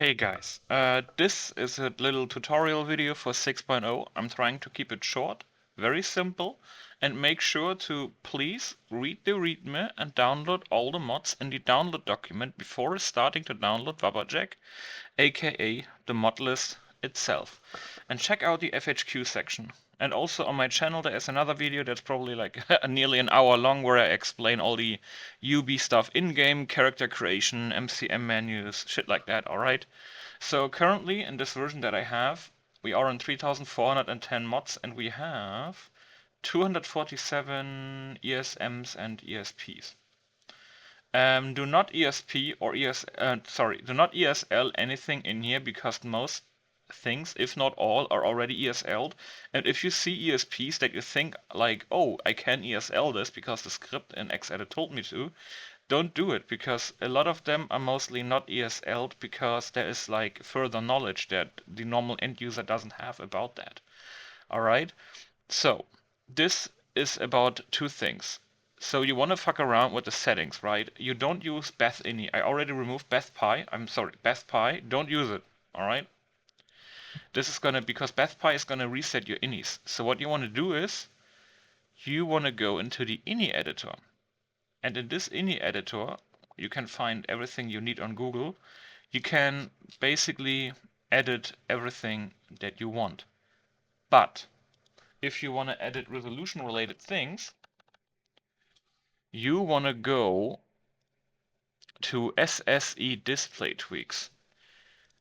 Hey guys, this is a little tutorial video for 6.0. I'm trying to keep it short, very simple, and make sure to please read the README and download all the mods in the download document before starting to download Wabberjack, aka the Modlist itself. And check out the FAQ section. And also on my channel there is another video that's probably like nearly an hour long where I explain all the UB stuff in-game, character creation, MCM menus, shit like that, alright? So currently in this version that I have, we are on 3410 mods and we have 247 ESMs and ESPs. Do not ESP or do not ESL anything in here because most things, if not all, are already ESL'd. And if you see ESPs that you think like, oh, I can ESL this because the script in X-Edit told me to, don't do it because a lot of them are mostly not ESL'd because there is like further knowledge that the normal end user doesn't have about that. Alright? So, this is about two things. So you want to fuck around with the settings, right? You don't use Beth.ini. I already removed BethPy. I'm sorry, BethPy. Don't use it. Alright? This is gonna, because BethPy is gonna reset your inis. So what you want to do is, you want to go into the ini editor. And in this ini editor, you can find everything you need on Google. You can basically edit everything that you want. But if you want to edit resolution related things, you want to go to SSE display tweaks.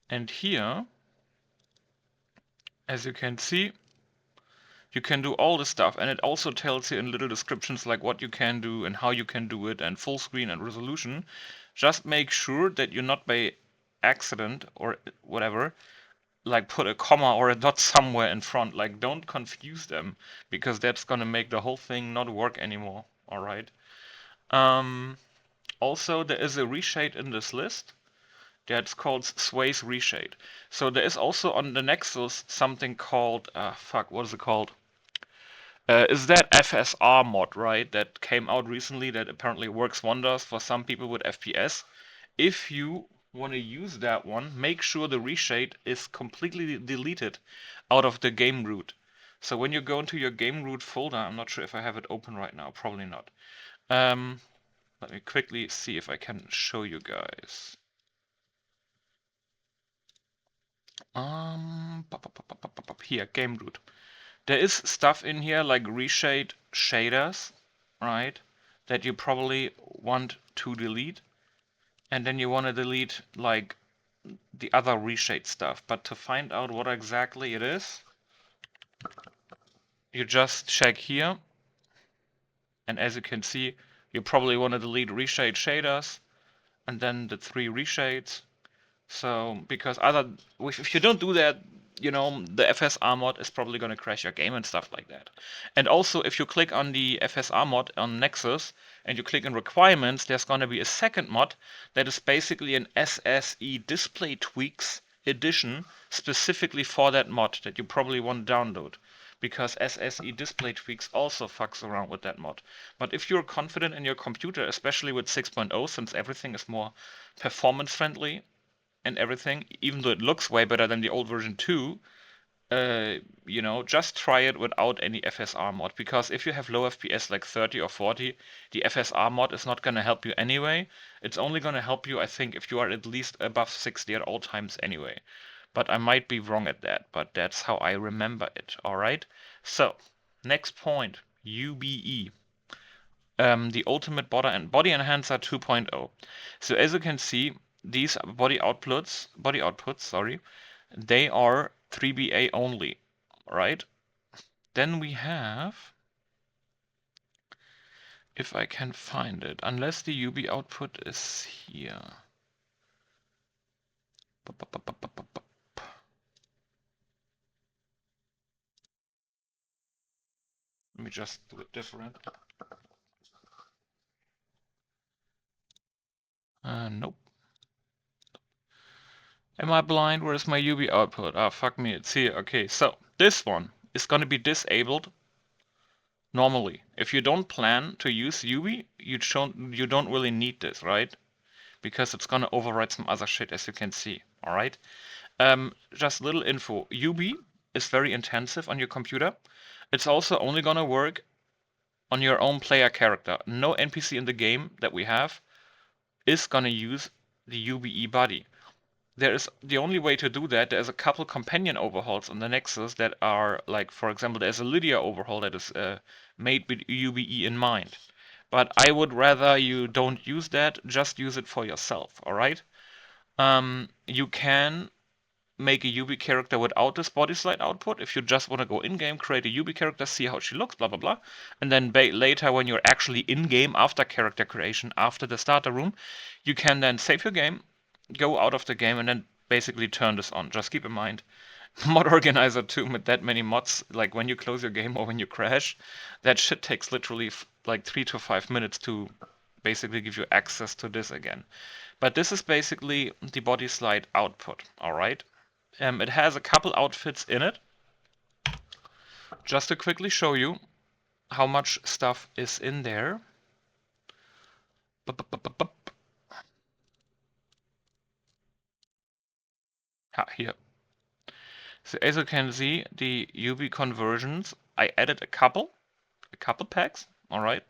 And here, as you can see, you can do all this stuff, and it also tells you in little descriptions like what you can do and how you can do it and full screen and resolution. Just make sure that you're not by accident or whatever like put a comma or a dot somewhere in front. Like don't confuse them because that's gonna make the whole thing not work anymore. Alright. Also there is a reshade in this list that's called Sway's reshade. So there is also on the Nexus something called what is it called? Is that FSR mod, right? That came out recently that apparently works wonders for some people with FPS. If you want to use that one, make sure the reshade is completely deleted out of the game root. So when you go into your game root folder, I'm not sure if I have it open right now, probably not. Let me quickly see if I can show you guys. Here, game root. There is stuff in here like reshade shaders, right? That you probably want to delete. And then you want to delete like the other reshade stuff. But to find out what exactly it is, you just check here. And as you can see, you probably want to delete reshade shaders and then the 3 reshades. So, because if you don't do that, you know, the FSR mod is probably going to crash your game and stuff like that. And also, if you click on the FSR mod on Nexus and you click in requirements, there's going to be a second mod that is basically an SSE display tweaks edition specifically for that mod that you probably want to download. Because SSE display tweaks also fucks around with that mod. But if you're confident in your computer, especially with 6.0, since everything is more performance friendly, and everything, even though it looks way better than the old version 2, you know, just try it without any FSR mod. Because if you have low FPS like 30 or 40, the FSR mod is not going to help you anyway. It's only going to help you, I think, if you are at least above 60 at all times anyway. But I might be wrong at that, but that's how I remember it, alright? So, next point, UBE. The Ultimate Body Enhancer 2.0. So as you can see, these body outputs, sorry, they are 3BA only, right? Then we have, if I can find it, unless the UB output is here. Let me just do it different. Nope. Am I blind? Where is my UB output? Ah, fuck me, it's here. Okay, so this one is going to be disabled normally. If you don't plan to use UB, you don't really need this, right? Because it's going to override some other shit, as you can see. All right. Just a little info. UB is very intensive on your computer. It's also only gonna work on your own player character. No NPC in the game that we have is gonna use the UBE body. There is the only way to do that. There's a couple companion overhauls on the Nexus that are like, for example, there's a Lydia overhaul that is made with UBE in mind. But I would rather you don't use that, just use it for yourself, alright? You can make a UB character without this Bodyslide output. If you just want to go in-game, create a UB character, see how she looks, blah blah blah. And then later when you're actually in-game after character creation, after the starter room, you can then save your game, go out of the game, and then basically turn this on. Just keep in mind, Mod Organizer 2 with that many mods, like when you close your game or when you crash, that shit takes literally like 3 to 5 minutes to basically give you access to this again. But this is basically the Bodyslide output, alright? It has a couple outfits in it. Just to quickly show you how much stuff is in there. Here. So as you can see, the UV conversions, I added a couple packs, alright.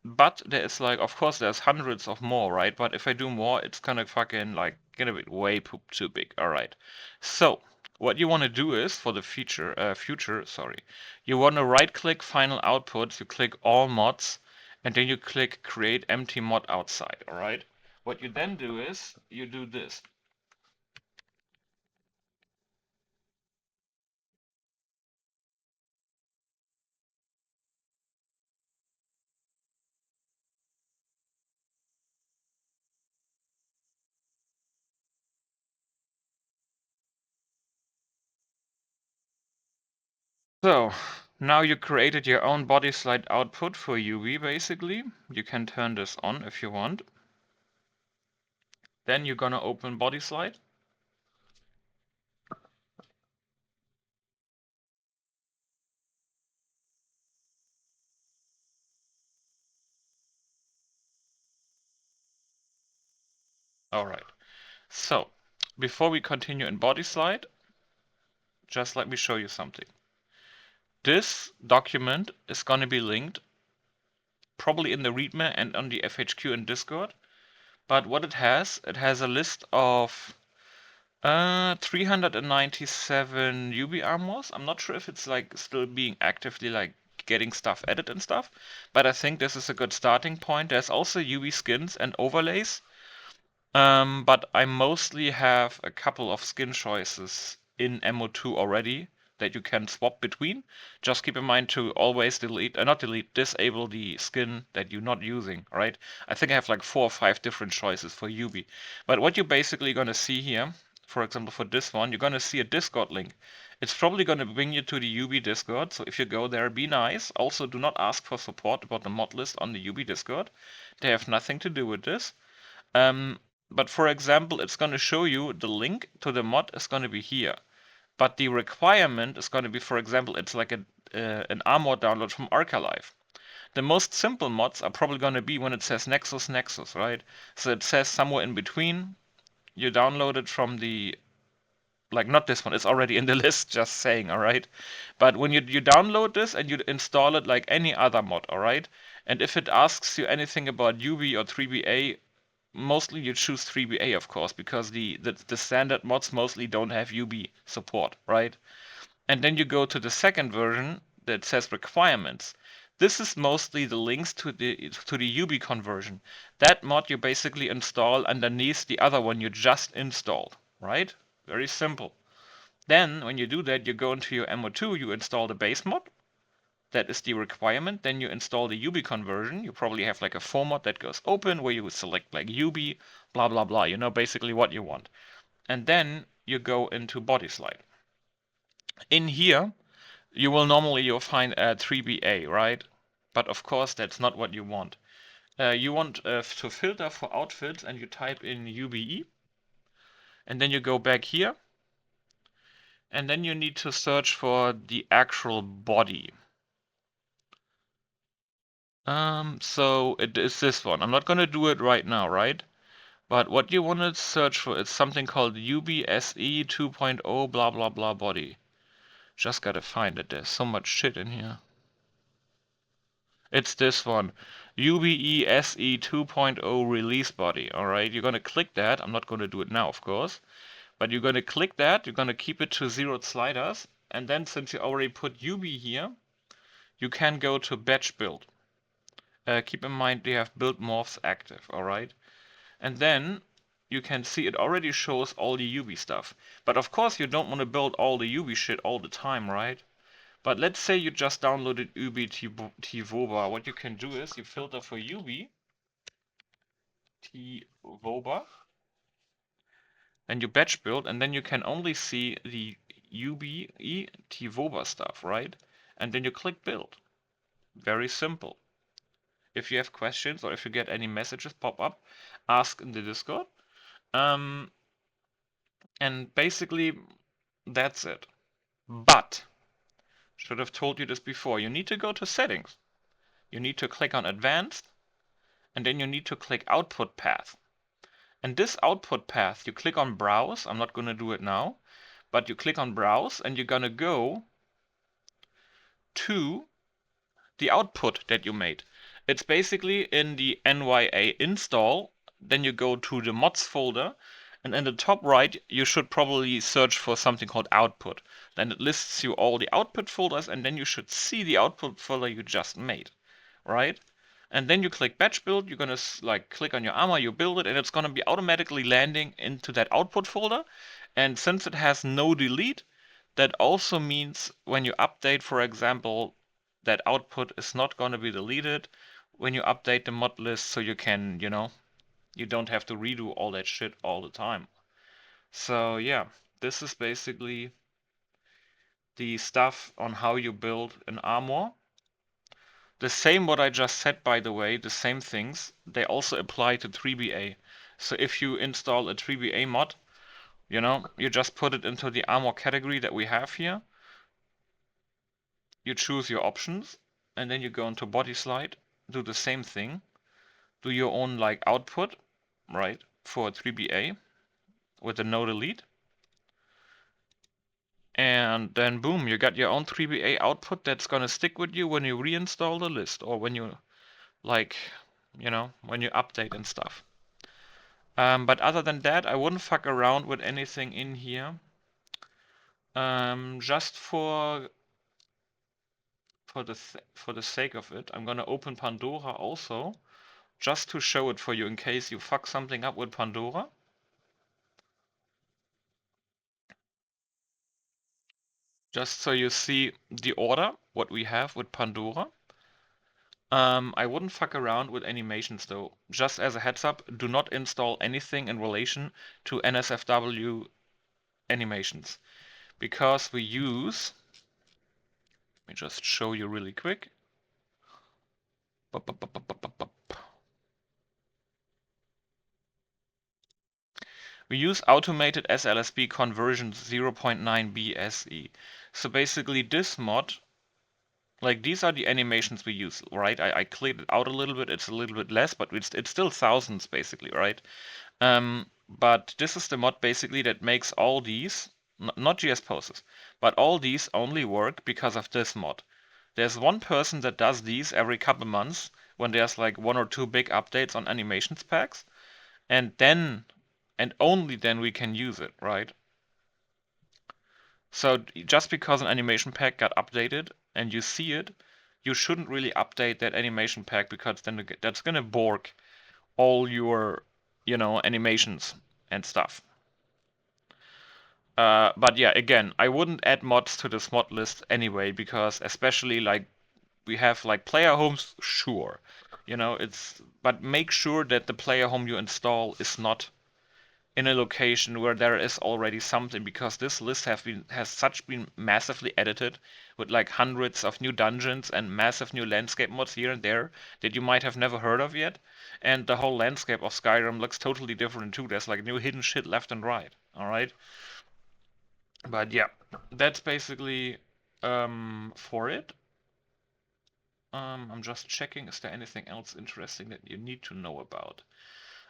But there is like, of course, there's hundreds of more, right? But if I do more, it's gonna fucking like get a bit way too big. All right. So what you want to do is for the future, you want to right-click Final Output. You click All Mods, and then you click Create Empty Mod Outside. All right. What you then do is you do this. So now you created your own Bodyslide output for UV basically. You can turn this on if you want. Then you're gonna open Bodyslide. Alright, so before we continue in Bodyslide, just let me show you something. This document is going to be linked probably in the README and on the FHQ in Discord. But what it has a list of 397 UB armors. I'm not sure if it's like still being actively like getting stuff added and stuff, but I think this is a good starting point. There's also UV skins and overlays. But I mostly have a couple of skin choices in MO2 already that you can swap between. Just keep in mind to always disable the skin that you're not using, right? I think I have like 4 or 5 different choices for UV. But what you're basically gonna see here, for example for this one, you're gonna see a Discord link. It's probably gonna bring you to the UV Discord, so if you go there, be nice. Also, do not ask for support about the mod list on the UV Discord. They have nothing to do with this. But for example, it's going to show you the link to the mod is going to be here. But the requirement is going to be, for example, it's like an armor download from Arcalife. The most simple mods are probably going to be when it says Nexus, right? So it says somewhere in between. You download it from the, like not this one, it's already in the list, just saying, alright? But when you download this and you install it like any other mod, alright? And if it asks you anything about UV or 3BA, mostly you choose 3BA, of course, because the standard mods mostly don't have UB support, right? And then you go to the second version that says requirements. This is mostly the links to the UB conversion. That mod you basically install underneath the other one you just installed, right? Very simple. Then when you do that, you go into your MO2, you install the base mod. That is the requirement. Then you install the UB conversion. You probably have like a format that goes open where you would select like UB, blah, blah, blah. You know basically what you want. And then you go into Bodyslide. In here, you'll find 3BA, right? But of course, that's not what you want. You want to filter for outfits and you type in UBE. And then you go back here. And then you need to search for the actual body. So it is this one. I'm not going to do it right now, right? But what you want to search for is something called UBSE 2.0 blah blah blah body. Just gotta find it. There's so much shit in here. It's this one, UBESE 2.0 release body. Alright, you're gonna click that. I'm not gonna do it now, of course. But you're gonna click that, you're gonna keep it to zeroed sliders, and then since you already put UB here, you can go to batch build. Keep in mind they have build morphs active, alright? And then you can see it already shows all the UB stuff. But of course you don't want to build all the UB shit all the time, right? But let's say you just downloaded UB Tvoba. What you can do is you filter for UB Tvoba and you batch build, and then you can only see the UBE Tvoba stuff, right? And then you click build. Very simple. If you have questions or if you get any messages pop up, ask in the Discord. And basically, that's it. But, should have told you this before, you need to go to settings. You need to click on advanced, and then you need to click output path. And this output path, you click on browse. I'm not going to do it now, but you click on browse and you're going to go to the output that you made. It's basically in the N.Y.A install. Then you go to the mods folder, and in the top right you should probably search for something called output. Then it lists you all the output folders, and then you should see the output folder you just made, right? And then you click batch build. You're gonna like click on your armor, you build it, and it's gonna be automatically landing into that output folder. And since it has no delete, that also means when you update, for example, that output is not going to be deleted when you update the mod list, so you can, you don't have to redo all that shit all the time. So yeah, this is basically the stuff on how you build an armor. The same what I just said, by the way, the same things, they also apply to 3BA. So if you install a 3BA mod, you just put it into the armor category that we have here. You choose your options, and then you go into Bodyslide, do the same thing, do your own like output, right, for 3BA with a no delete, and then boom, you got your own 3BA output that's gonna stick with you when you reinstall the list or when you when you update and stuff. But other than that, I wouldn't fuck around with anything in here. Just for the sake of it, I'm gonna open Pandora also, just to show it for you in case you fuck something up with Pandora. Just so you see the order, what we have with Pandora. I wouldn't fuck around with animations though. Just as a heads up, do not install anything in relation to NSFW animations. Because we use, let me just show you really quick. We use automated SLSB conversion 0.9 BSE. So basically this mod, like these are the animations we use, right? I cleared it out a little bit, it's a little bit less, but it's still thousands basically, right? But this is the mod basically that makes all these, not GS poses, but all these only work because of this mod. There's one person that does these every couple months when there's like 1 or 2 big updates on animations packs, and then and only then we can use it, right? So just because an animation pack got updated and you see it, you shouldn't really update that animation pack because then that's gonna bork all your, animations and stuff. But yeah, again, I wouldn't add mods to this mod list anyway, because especially like we have like player homes, sure, but make sure that the player home you install is not in a location where there is already something, because this list has been massively edited with like hundreds of new dungeons and massive new landscape mods here and there that you might have never heard of yet. And the whole landscape of Skyrim looks totally different too. There's like new hidden shit left and right. Alright? But yeah, that's basically for it. I'm just checking, is there anything else interesting that you need to know about?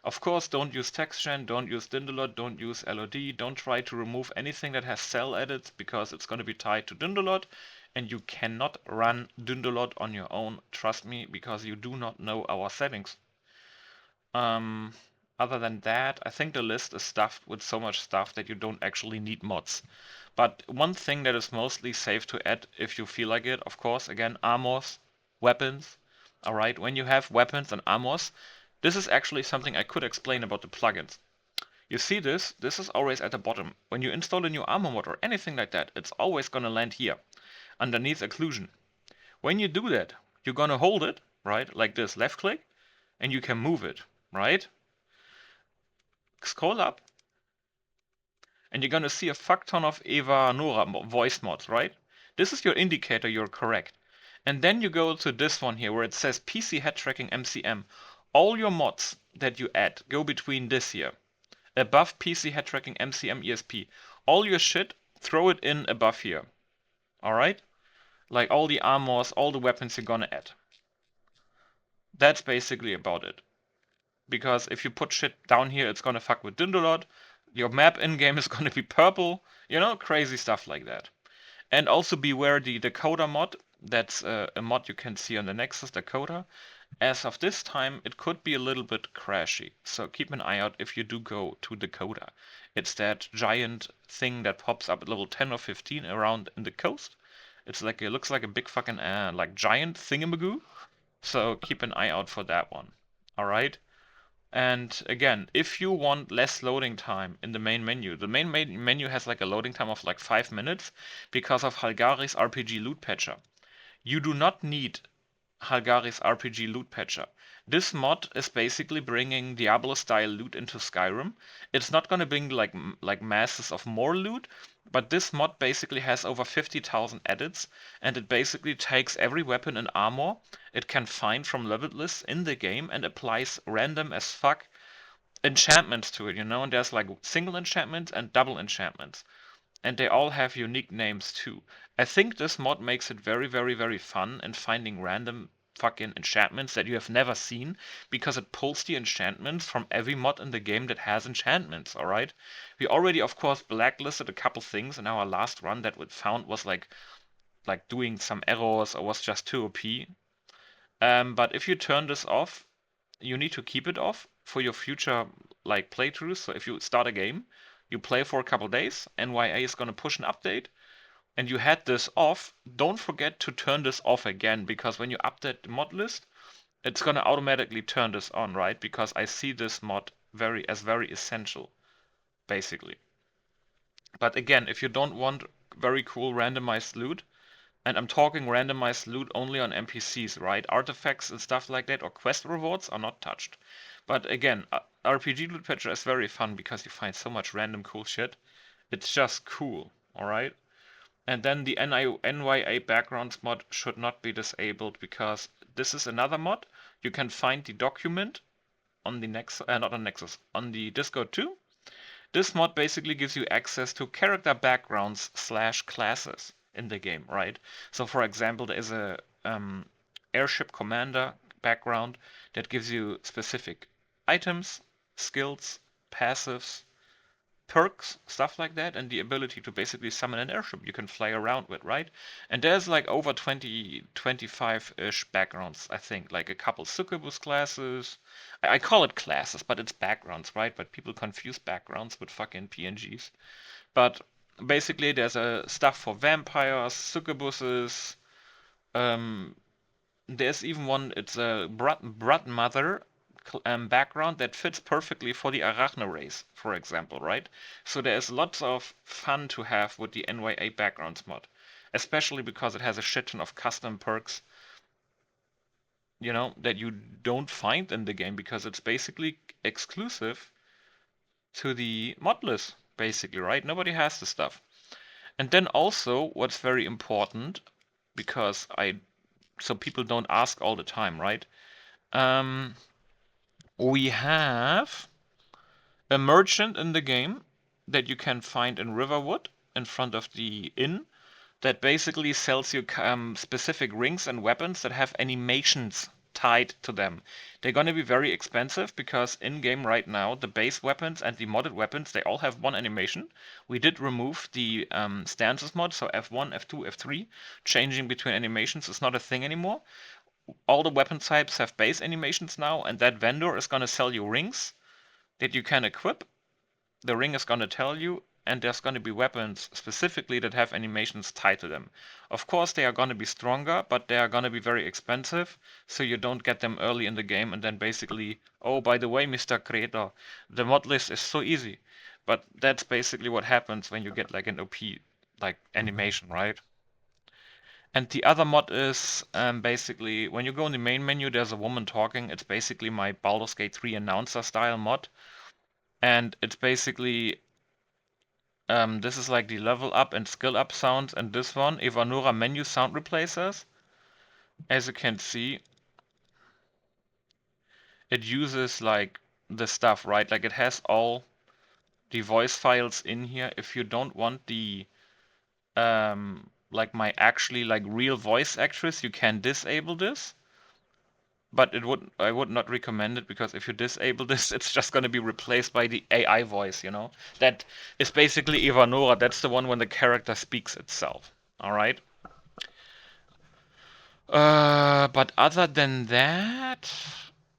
Of course, don't use TextGen, don't use Dindolot, don't use LOD, don't try to remove anything that has cell edits because it's going to be tied to Dindolot, and you cannot run Dindolot on your own, trust me, because you do not know our settings. Other than that, I think the list is stuffed with so much stuff that you don't actually need mods. But one thing that is mostly safe to add if you feel like it, of course, again, armors, weapons. Alright, when you have weapons and armors, this is actually something I could explain about the plugins. You see this is always at the bottom. When you install a new armor mod or anything like that, it's always gonna land here, underneath occlusion. When you do that, you're gonna hold it, right, like this, left click, and you can move it, right? Scroll up, and you're gonna see a fuck ton of N.Y.A voice mods, right? This is your indicator you're correct. And then you go to this one here where it says PC head tracking MCM. All your mods that you add go between this here. Above PC head tracking MCM ESP. All your shit, throw it in above here. Alright? Like all the armors, all the weapons you're gonna add. That's basically about it. Because if you put shit down here, it's gonna fuck with Dindolot. Your map in-game is gonna be purple. You know, crazy stuff like that. And also beware the Dakota mod. That's a mod you can see on the Nexus Dakota. As of this time, it could be a little bit crashy. So keep an eye out if you do go to Dakota. It's that giant thing that pops up at level 10 or 15 around in the coast. It's like, it looks like a big fucking like giant thingamagoo. So keep an eye out for that one. Alright? And again, if you want less loading time in the main menu, the main menu has like a loading time of like 5 minutes because of Halgari's RPG Loot Patcher. You do not need Halgari's RPG Loot Patcher. This mod is basically bringing Diablo-style loot into Skyrim. It's not going to bring like masses of more loot, but this mod basically has over 50,000 edits, and it basically takes every weapon and armor it can find from leveled lists in the game and applies random as fuck enchantments to it, you know? And there's like single enchantments and double enchantments. And they all have unique names too. I think this mod makes it very, very, very fun in finding random fucking enchantments that you have never seen, because it pulls the enchantments from every mod in the game that has enchantments, alright? We already, of course, blacklisted a couple things in our last run that we found was like doing some errors or was just too OP. But if you turn this off, you need to keep it off for your future like playthroughs. So if you start a game, you play for a couple days, N.Y.A is going to push an update, and you had this off, don't forget to turn this off again, because when you update the mod list, it's going to automatically turn this on, right? Because I see this mod very essential, basically. But again, if you don't want very cool randomized loot, and I'm talking randomized loot only on NPCs, right? Artifacts and stuff like that, or quest rewards are not touched. But again, RPG Loot Patcher is very fun because you find so much random cool shit. It's just cool, alright? And then the N.Y.A backgrounds mod should not be disabled because this is another mod. You can find the document on the Nexus, not on Nexus, on the Discord too. This mod basically gives you access to character backgrounds / classes in the game, right? So for example, there is a airship commander background that gives you specific items, skills, passives, perks, stuff like that, and the ability to basically summon an airship you can fly around with, right? And there's like over 20, 25-ish backgrounds, I think, like a couple succubus classes. I call it classes, but it's backgrounds, right? But people confuse backgrounds with fucking PNGs. But basically there's a stuff for vampires, succubuses, there's even one, it's a Blood Mother background that fits perfectly for the Arachne race, for example, right? So there's lots of fun to have with the N.Y.A backgrounds mod, especially because it has a shit ton of custom perks, you know, that you don't find in the game because it's basically exclusive to the mod list, basically, right? Nobody has the stuff. And then also, what's very important, because so people don't ask all the time, right? We have a merchant in the game that you can find in Riverwood in front of the inn that basically sells you specific rings and weapons that have animations tied to them. They're going to be very expensive because in-game right now, the base weapons and the modded weapons, they all have one animation. We did remove the stances mod, so F1, F2, F3. Changing between animations is not a thing anymore. All the weapon types have base animations now, and that vendor is going to sell you rings that you can equip. The ring is going to tell you, and there's going to be weapons specifically that have animations tied to them. Of course, they are going to be stronger, but they are going to be very expensive, so you don't get them early in the game and then basically, oh, by the way, Mr. Creator, the mod list is so easy. But that's basically what happens when you get like an OP like animation, right? And the other mod is basically when you go in the main menu, there's a woman talking. It's basically my Baldur's Gate 3 announcer style mod. And it's basically this is like the level up and skill up sounds, and this one, N.Y.A menu sound replacers. As you can see, it uses like the stuff, right? Like it has all the voice files in here. If you don't want the like my actually like real voice actress, you can disable this. But I would not recommend it because if you disable this, it's just going to be replaced by the AI voice, you know? That is basically N.Y.A. That's the one when the character speaks itself. All right? But other than that,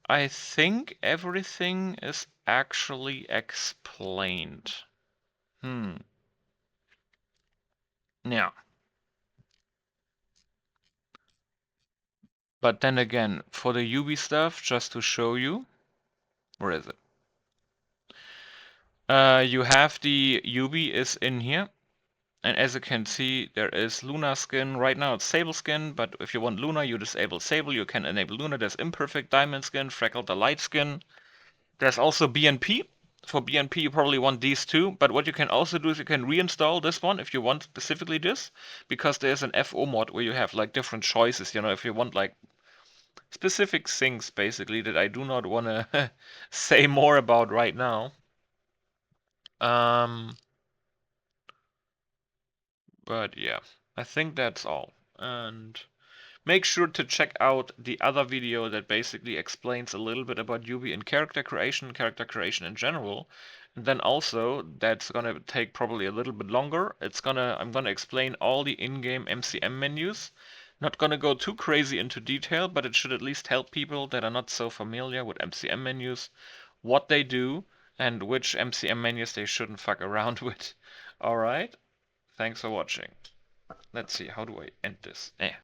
I think everything is actually explained. Yeah. But then again, for the UB stuff, just to show you, where is it? You have the UB is in here. And as you can see, there is Luna skin. Right now it's Sable skin, but if you want Luna, you disable Sable. You can enable Luna. There's Imperfect Diamond skin, Freckled the Light skin. There's also BNP. For BNP, you probably want these two, but what you can also do is you can reinstall this one if you want specifically this, because there's an FO mod where you have like different choices, you know, if you want like specific things basically that I do not want to say more about right now. But yeah, I think that's all. And make sure to check out the other video that basically explains a little bit about UV and character creation in general. And then also, that's gonna take probably a little bit longer. I'm gonna explain all the in-game MCM menus. Not gonna go too crazy into detail, but it should at least help people that are not so familiar with MCM menus, what they do, and which MCM menus they shouldn't fuck around with. Alright, thanks for watching. Let's see, how do I end this?